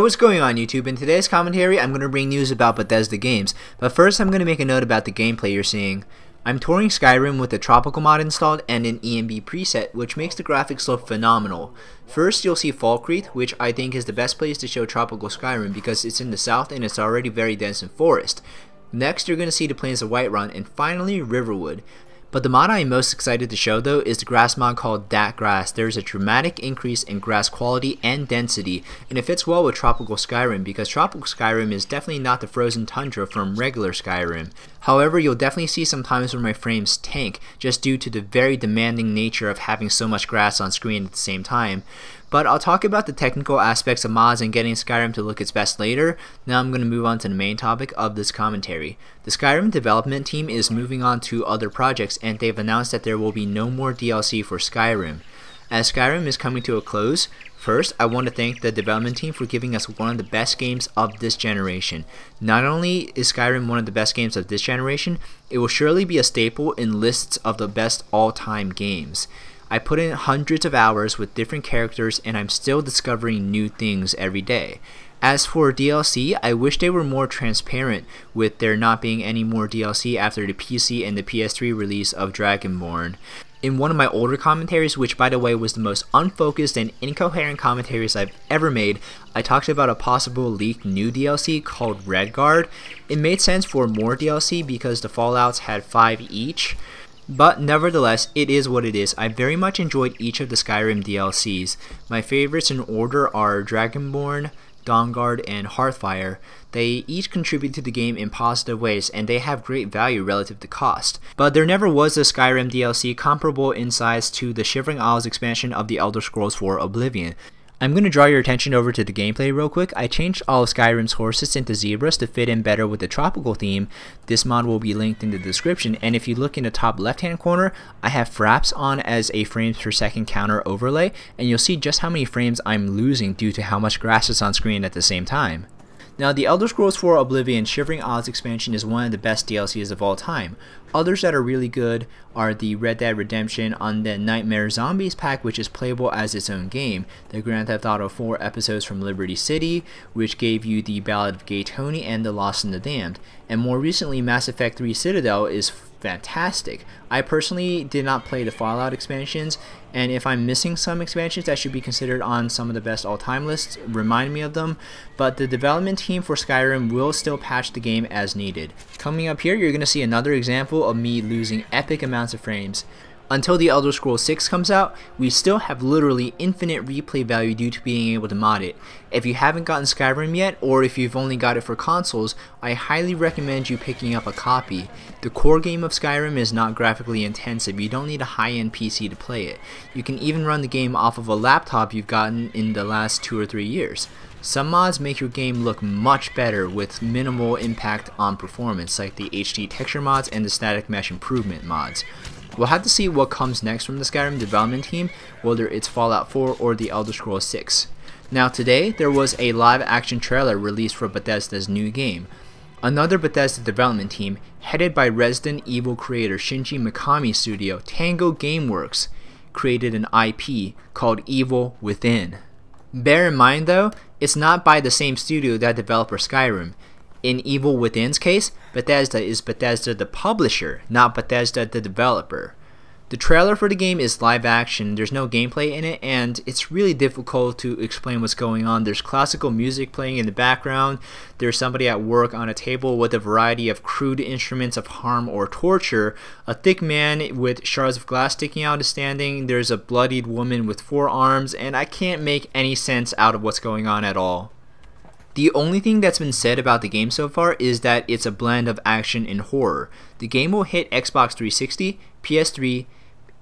What's going on YouTube? In today's commentary, I'm going to bring news about Bethesda games, but first I'm going to make a note about the gameplay you're seeing. I'm touring Skyrim with the Tropical mod installed and an ENB preset, which makes the graphics look phenomenal. First, you'll see Falkreath, which I think is the best place to show Tropical Skyrim because it's in the south and it's already very dense in forest. Next, you're going to see the Plains of Whiterun, and finally Riverwood. But the mod I am most excited to show though is the grass mod called Dat Grass. There is a dramatic increase in grass quality and density, and it fits well with Tropical Skyrim because Tropical Skyrim is definitely not the frozen tundra from regular Skyrim. However, you'll definitely see some times where my frames tank just due to the very demanding nature of having so much grass on screen at the same time. But I'll talk about the technical aspects of mods and getting Skyrim to look its best later. Now I'm going to move on to the main topic of this commentary. The Skyrim development team is moving on to other projects, and they've announced that there will be no more DLC for Skyrim. As Skyrim is coming to a close, first I want to thank the development team for giving us one of the best games of this generation. Not only is Skyrim one of the best games of this generation, it will surely be a staple in lists of the best all-time games. I put in hundreds of hours with different characters and I'm still discovering new things every day. As for DLC, I wish they were more transparent with there not being any more DLC after the PC and the PS3 release of Dragonborn. In one of my older commentaries, which by the way was the most unfocused and incoherent commentaries I've ever made, I talked about a possible leaked new DLC called Redguard. It made sense for more DLC because the Fallouts had 5 each. But nevertheless, it is what it is. I very much enjoyed each of the Skyrim DLCs. My favorites in order are Dragonborn, Dawnguard, and Hearthfire. They each contribute to the game in positive ways, and they have great value relative to cost. But there never was a Skyrim DLC comparable in size to the Shivering Isles expansion of the Elder Scrolls 4 Oblivion. I'm going to draw your attention over to the gameplay real quick. I changed all of Skyrim's horses into zebras to fit in better with the tropical theme. This mod will be linked in the description, and if you look in the top left hand corner, I have fraps on as a frames per second counter overlay, and you'll see just how many frames I'm losing due to how much grass is on screen at the same time. Now, the Elder Scrolls 4 Oblivion Shivering Isles expansion is one of the best DLCs of all time. Others that are really good are the Red Dead Redemption Undead Nightmare Zombies pack, which is playable as its own game, the Grand Theft Auto 4 episodes from Liberty City, which gave you the Ballad of Gay Tony and The Lost and the Damned, and more recently Mass Effect 3 Citadel is fantastic. I personally did not play the Fallout expansions, and if I'm missing some expansions that should be considered on some of the best all-time lists, remind me of them, but the development team for Skyrim will still patch the game as needed. Coming up here, you're going to see another example of me losing epic amounts of frames. Until the Elder Scrolls 6 comes out, we still have literally infinite replay value due to being able to mod it. If you haven't gotten Skyrim yet, or if you've only got it for consoles, I highly recommend you picking up a copy. The core game of Skyrim is not graphically intensive. You don't need a high-end PC to play it. You can even run the game off of a laptop you've gotten in the last 2 or 3 years. Some mods make your game look much better with minimal impact on performance, like the HD texture mods and the static mesh improvement mods. We'll have to see what comes next from the Skyrim development team, whether it's Fallout 4 or the Elder Scrolls 6. Now today, there was a live action trailer released for Bethesda's new game. Another Bethesda development team, headed by Resident Evil creator Shinji Mikami's studio, Tango Gameworks, created an IP called Evil Within. Bear in mind though, it's not by the same studio that developed Skyrim. In Evil Within's case, Bethesda is Bethesda the publisher, not Bethesda the developer. The trailer for the game is live action, there's no gameplay in it, and it's really difficult to explain what's going on. There's classical music playing in the background, there's somebody at work on a table with a variety of crude instruments of harm or torture, a thick man with shards of glass sticking out is standing, there's a bloodied woman with 4 arms, and I can't make any sense out of what's going on at all. The only thing that's been said about the game so far is that it's a blend of action and horror. The game will hit Xbox 360, PS3,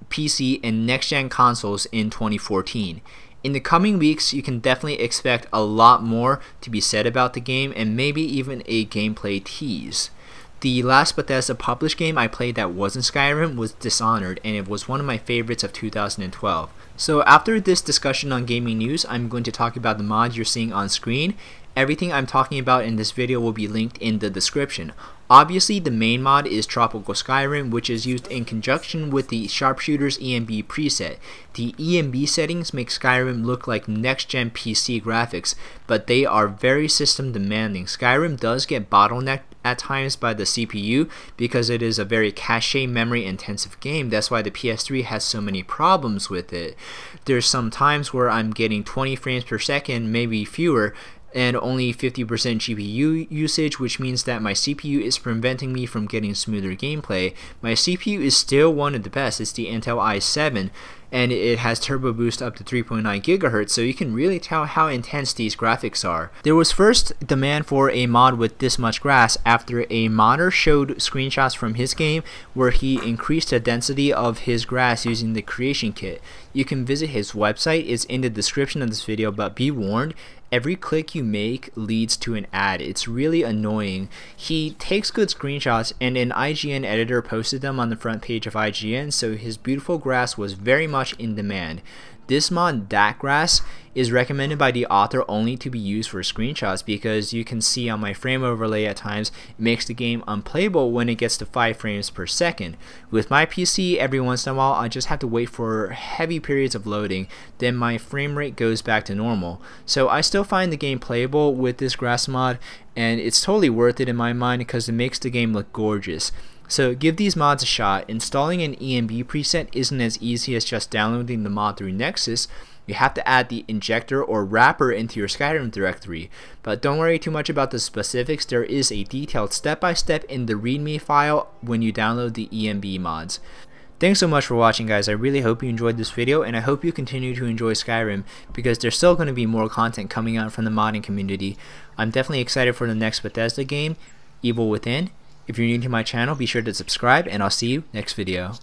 PC, and next-gen consoles in 2014. In the coming weeks, you can definitely expect a lot more to be said about the game and maybe even a gameplay tease. The last Bethesda published game I played that wasn't Skyrim was Dishonored, and it was one of my favorites of 2012. So after this discussion on gaming news, I'm going to talk about the mods you're seeing on screen, Everything I'm talking about in this video will be linked in the description. Obviously, the main mod is Tropical Skyrim, which is used in conjunction with the Sharpshooter's ENB preset. The ENB settings make Skyrim look like next-gen PC graphics, but they are very system demanding. Skyrim does get bottlenecked at times by the CPU because it is a very cache memory intensive game. That's why the PS3 has so many problems with it. There's some times where I'm getting 20 frames per second, maybe fewer, and only 50% GPU usage, which means that my CPU is preventing me from getting smoother gameplay. My CPU is still one of the best. It's the Intel i7, and it has turbo boost up to 3.9 GHz, so you can really tell how intense these graphics are. There was first demand for a mod with this much grass after a modder showed screenshots from his game where he increased the density of his grass using the creation kit. You can visit his website, it's in the description of this video, but be warned, every click you make leads to an ad. It's really annoying. He takes good screenshots, and an IGN editor posted them on the front page of IGN, so his beautiful grass was very much in demand. This mod, That Grass, is recommended by the author only to be used for screenshots because you can see on my frame overlay at times it makes the game unplayable when it gets to 5 frames per second. With my PC, every once in a while I just have to wait for heavy periods of loading, then my frame rate goes back to normal. So I still find the game playable with this grass mod, and it's totally worth it in my mind because it makes the game look gorgeous. So give these mods a shot. Installing an ENB preset isn't as easy as just downloading the mod through Nexus. You have to add the injector or wrapper into your Skyrim directory. But don't worry too much about the specifics. There is a detailed step-by-step in the README file when you download the ENB mods. Thanks so much for watching, guys. I really hope you enjoyed this video, and I hope you continue to enjoy Skyrim because there's still going to be more content coming out from the modding community. I'm definitely excited for the next Bethesda game, Evil Within. If you're new to my channel, be sure to subscribe, and I'll see you next video.